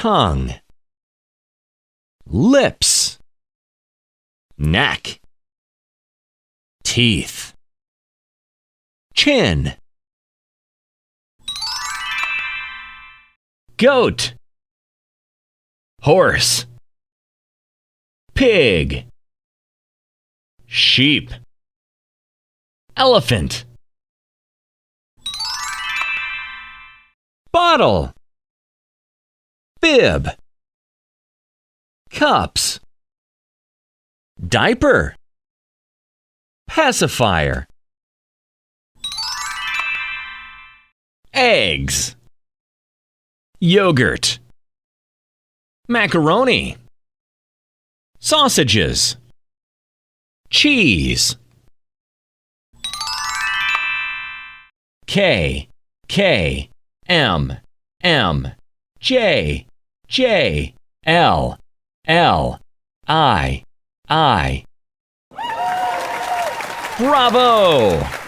tongue, lips, neck, teeth, chin, goat, horse, pig, sheep, elephant, bottle, bib, cups, diaper, pacifier, eggs, yogurt, macaroni, sausages, cheese, K, K, M, M, J, J, L, L, I. Bravo!